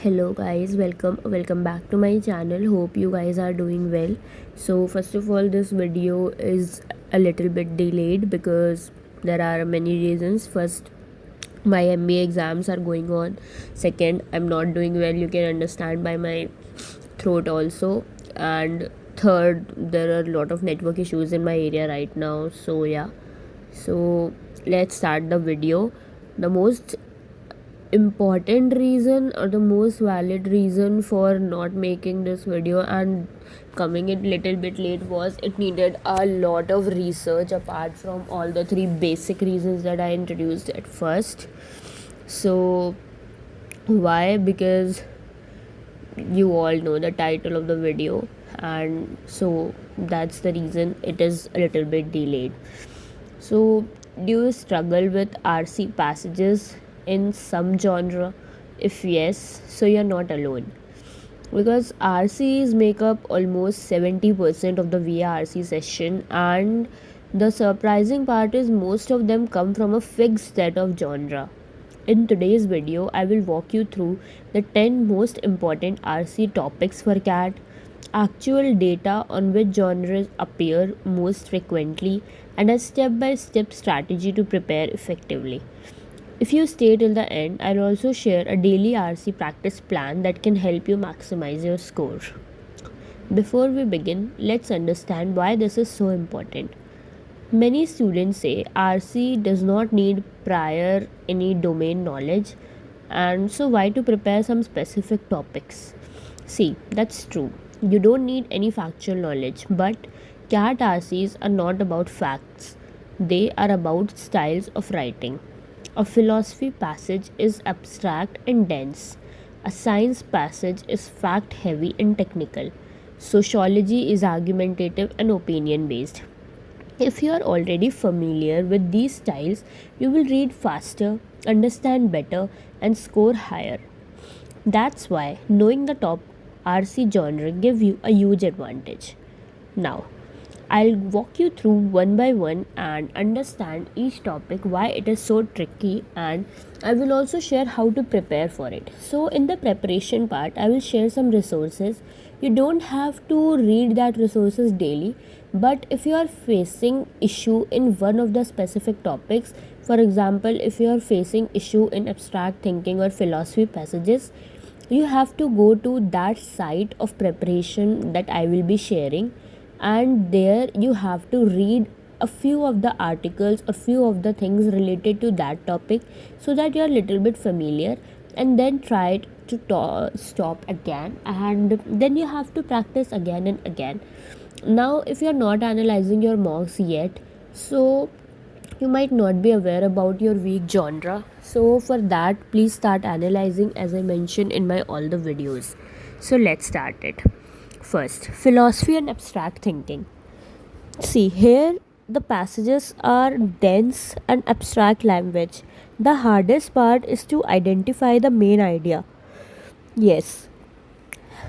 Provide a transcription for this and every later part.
Hello guys, welcome back to my channel. Hope you guys are doing well. So first of all, this video is a little bit delayed because there are many reasons. First, my MBA exams are going on. Second, I'm not doing well, you can understand by my throat also. And third, there are a lot of network issues in my area right now. So yeah. So let's start the video. The most important reason or the most valid reason for not making this video and coming it little bit late was it needed a lot of research apart from all the three basic reasons that I introduced at first. So why? Because you all know the title of the video, and so that's the reason it is a little bit delayed. So, do you struggle with RC passages in some genre? If yes, so you're not alone. Because RCs make up almost 70% of the VARC session, and the surprising part is most of them come from a fixed set of genre. In today's video, I will walk you through the 10 most important RC topics for CAT, actual data on which genres appear most frequently, and a step-by-step strategy to prepare effectively. If you stay till the end, I'll also share a daily RC practice plan that can help you maximize your score. Before we begin, let's understand why this is so important. Many students say RC does not need prior any domain knowledge, and so why to prepare some specific topics? See, that's true. You don't need any factual knowledge, but CAT RCs are not about facts. They are about styles of writing. A philosophy passage is abstract and dense. A science passage is fact heavy and technical. Sociology is argumentative and opinion based. If you are already familiar with these styles, you will read faster, understand better, and score higher. That's why knowing the top RC genre gives you a huge advantage. Now, I'll walk you through one by one and understand each topic why it is so tricky, and I will also share how to prepare for it. So in the preparation part, I will share some resources. You don't have to read that resources daily, but if you are facing issue in one of the specific topics, for example, if you are facing issue in abstract thinking or philosophy passages, you have to go to that site of preparation that I will be sharing, and there you have to read a few of the articles or few of the things related to that topic so that you are a little bit familiar, and then try to stop again, and then you have to practice again and again. Now if you are not analyzing your marks yet, so you might not be aware about your weak genre, so for that please start analyzing as I mentioned in my all the videos. So let's start it. First, philosophy and abstract thinking. See, here the passages are dense and abstract language. The hardest part is to identify the main idea. Yes,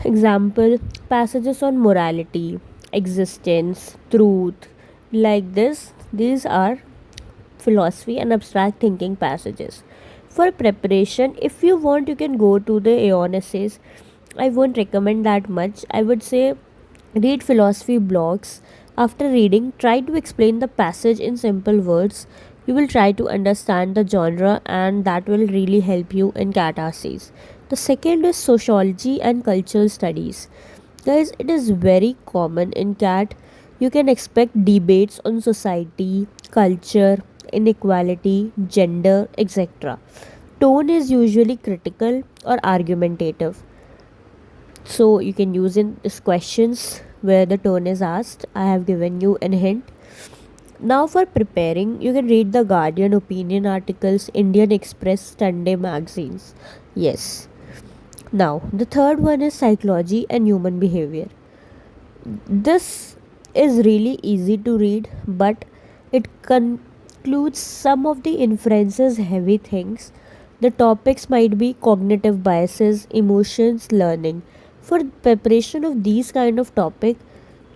example, passages on morality, existence, truth, like this. These are philosophy and abstract thinking passages. For preparation, if you want, you can go to the Aeon essays. I won't recommend that much. I would say read philosophy blogs. After reading, try to explain the passage in simple words. You will try to understand the genre, and that will really help you in CAT essays. The second is sociology and cultural studies. Guys, it is very common in CAT. You can expect debates on society, culture, inequality, gender, etc. Tone is usually critical or argumentative. So you can use in these questions where the tone is asked. I have given you a hint. Now for preparing, you can read the Guardian opinion articles, Indian Express, Sunday magazines. Yes. Now the third one is psychology and human behavior. This is really easy to read, but it concludes some of the inferences heavy things. The topics might be cognitive biases, emotions, learning. For preparation of these kind of topic,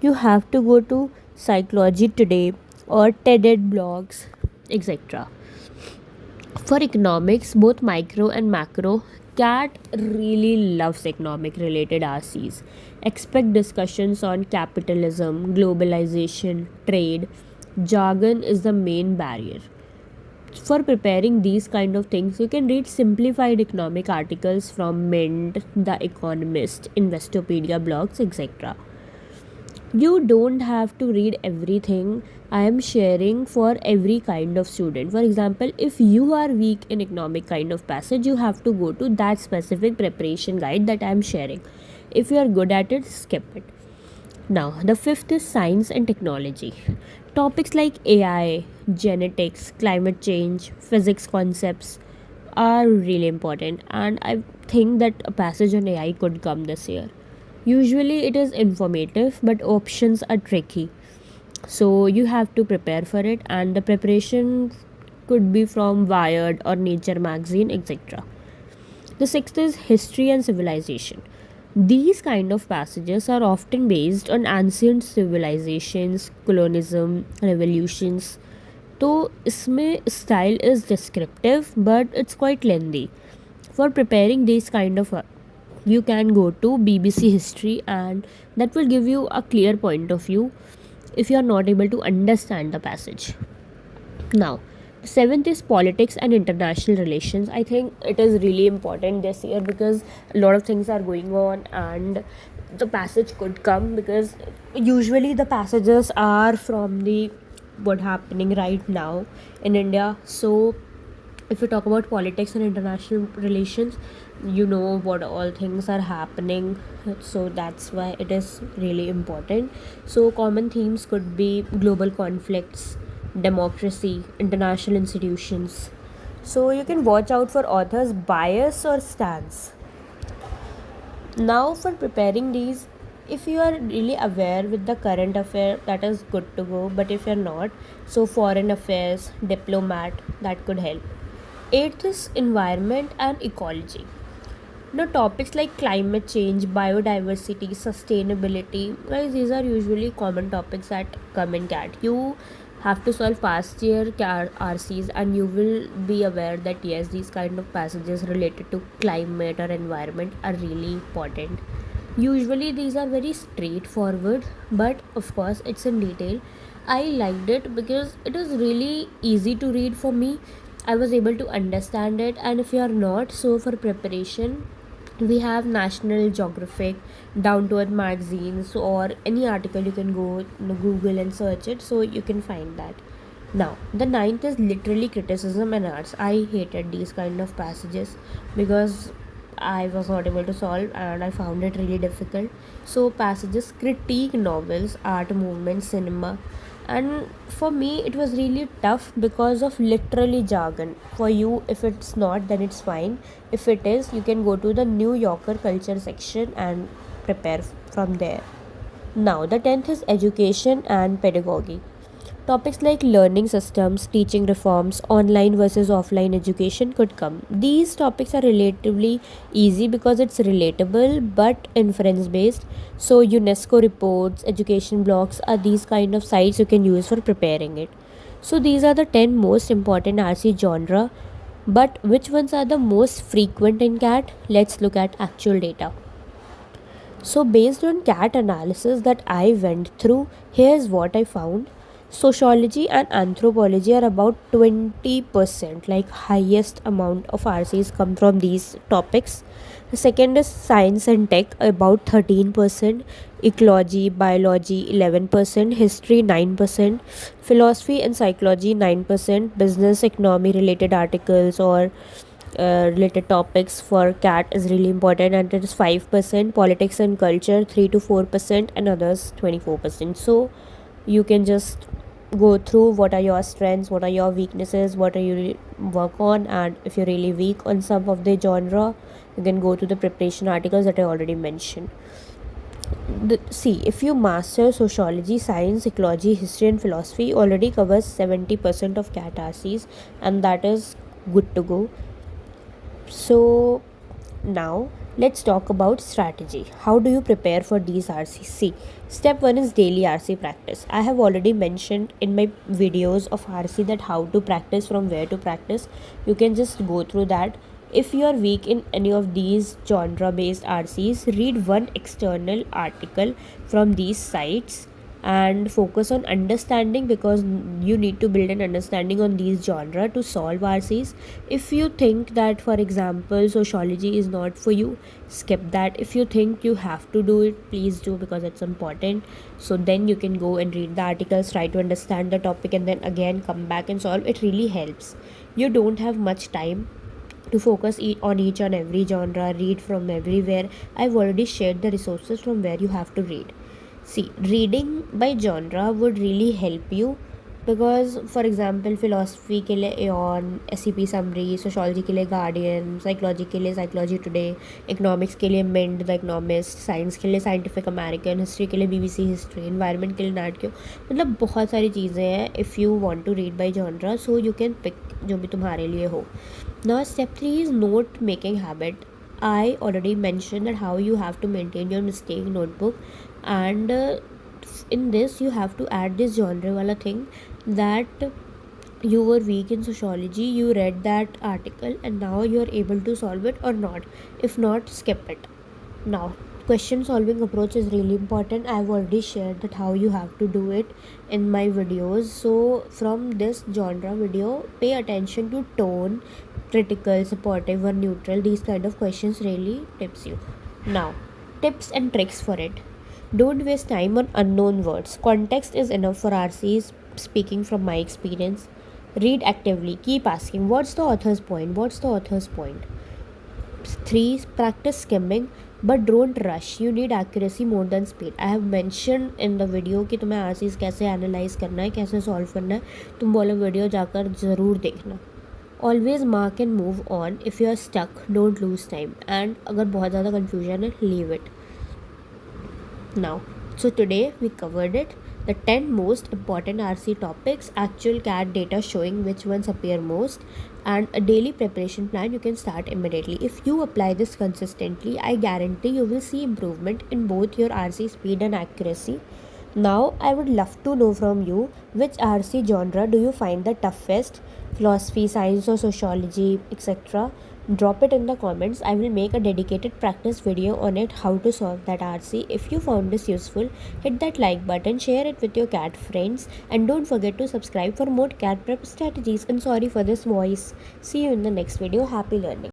you have to go to Psychology Today or TED blogs, etc. For economics, both micro and macro CAT really loves economic related RCs. Expect discussions on capitalism, globalization, trade. Jargon is the main barrier. For preparing these kind of things, you can read simplified economic articles from Mint, The Economist, Investopedia blogs, etc. You don't have to read everything I am sharing for every kind of student. For example, if you are weak in economic kind of passage, you have to go to that specific preparation guide that I am sharing. If you are good at it, skip it. Now, the fifth is science and technology. Topics like AI, genetics, climate change, physics concepts are really important, and I think that a passage on AI could come this year. Usually, it is informative, but options are tricky, so you have to prepare for it, and the preparation could be from Wired or Nature magazine, etc. The sixth is history and civilization. These kind of passages are often based on ancient civilizations, colonialism, revolutions. तो इसमें style is descriptive but it's quite lengthy. For preparing these kind of you can go to BBC History, and that will give you a clear point of view if you are not able to understand the passage. Now, seventh is politics and international relations. I think it is really important this year because a lot of things are going on, and the passage could come because usually the passages are from the what happening right now in India. So if we talk about politics and international relations, you know what all things are happening, so that's why it is really important. So common themes could be global conflicts, democracy, international institutions. So you can watch out for authors bias or stance. Now for preparing these, if you are really aware with the current affair, that is good to go, but if you're not, so foreign affairs, diplomat, that could help. Eighth is environment and ecology. Now, topics like climate change, biodiversity, sustainability, guys, these are usually common topics that come in CAT. You have to solve past year RCs, and you will be aware that yes, these kind of passages related to climate or environment are really important. Usually, these are very straightforward, but of course, it's in detail. I liked it because it is really easy to read for me. I was able to understand it, and if you are not, so for preparation, we have National Geographic, Down to Earth magazines, or any article you can go Google and search it, so you can find that. Now, the ninth is literally criticism and arts. I hated these kind of passages because I was not able to solve and I found it really difficult. So, passages critique novels, art movement, cinema, and for me it was really tough because of literally jargon. For you, if it's not, then it's fine. If it is, you can go to the New Yorker culture section and prepare from there. Now, the 10th is education and pedagogy. Topics like learning systems, teaching reforms, online versus offline education could come. These topics are relatively easy because it's relatable but inference based. So, UNESCO reports, education blogs are these kind of sites you can use for preparing it. So, these are the 10 most important RC genre. But which ones are the most frequent in CAT? Let's look at actual data. So, based on CAT analysis that I went through, here's what I found. Sociology and anthropology are about 20%, like highest amount of RCs come from these topics. The second is science and tech, about 13%, ecology, biology 11%, history 9%, philosophy and psychology 9%, business economy related articles or related topics for CAT is really important, and it is 5%, politics and culture 3 to 4%, and others 24%. So you can just go through what are your strengths, what are your weaknesses, what are you work on, and if you're really weak on some of the genre, you can go to the preparation articles that I already mentioned. See, if you master sociology, science, ecology, history and philosophy, already covers 70% of CAT RCs, and that is good to go. So now let's talk about strategy. How do you prepare for these RCs? See, step 1 is daily RC practice. I have already mentioned in my videos of RC that how to practice, from where to practice. You can just go through that. If you are weak in any of these genre based RCs, read one external article from these sites and focus on understanding, because you need to build an understanding on these genre to solve RCs. If you think that, for example, sociology is not for you, skip that. If you think you have to do it, please do, because it's important. So then you can go and read the articles, try to understand the topic, and then again come back and solve. It really helps. You don't have much time to focus on each and every genre, read from everywhere. I've already shared the resources from where you have to read. See, reading by genre would really help you, because for example philosophy के लिए N, SCP summary, sociology के लिए guardian, psychology के लिए psychology today, economics के लिए मेंड the economist, science के लिए साइंटिफिक अमेरिकन, हिस्ट्री के लिए BBC हिस्ट्री, एनवायरनमेंट के लिए नाटक्यो, मतलब बहुत सारी चीज़ें हैं. If you want to read by genre, so you can pick जो भी तुम्हारे लिए हो. Now step 3 is note making habit. I already mentioned that how you have to maintain your mistake notebook, and in this you have to add this genre wala thing, that you were weak in sociology, you read that article and now you are able to solve it or not. If not, skip it. Now, question solving approach is really important. I've already shared that how you have to do it in my videos. So from this genre video, pay attention to tone, critical, supportive or neutral. These kind of questions really tips you. Now, tips and tricks for it. Don't waste time on unknown words. Context is enough for RCs, speaking from my experience. Read actively. Keep asking, what's the author's point? What's the author's point? 3. Practice skimming, but don't rush. You need accuracy more than speed. I have mentioned in the video कि तुम्हें RCs कैसे analyze करना है, कैसे solve करना है. तुम बोलो वीडियो जाकर ज़रूर देखना. Always mark and move on. If you are stuck, don't lose time. And अगर बहुत ज़्यादा confusion है, leave it. Now, so today we covered it. The 10 most important RC topics, actual CAT data showing which ones appear most, and a daily preparation plan you can start immediately. If you apply this consistently, I guarantee you will see improvement in both your RC speed and accuracy. Now, I would love to know from you, which RC genre do you find the toughest? Philosophy, science or sociology, etc. Drop it in the comments. I will make a dedicated practice video on it, how to solve that RC. If you found this useful, hit that like button, share it with your cat friends, and don't forget to subscribe for more cat prep strategies. And sorry for this voice. See you in the next video. Happy learning.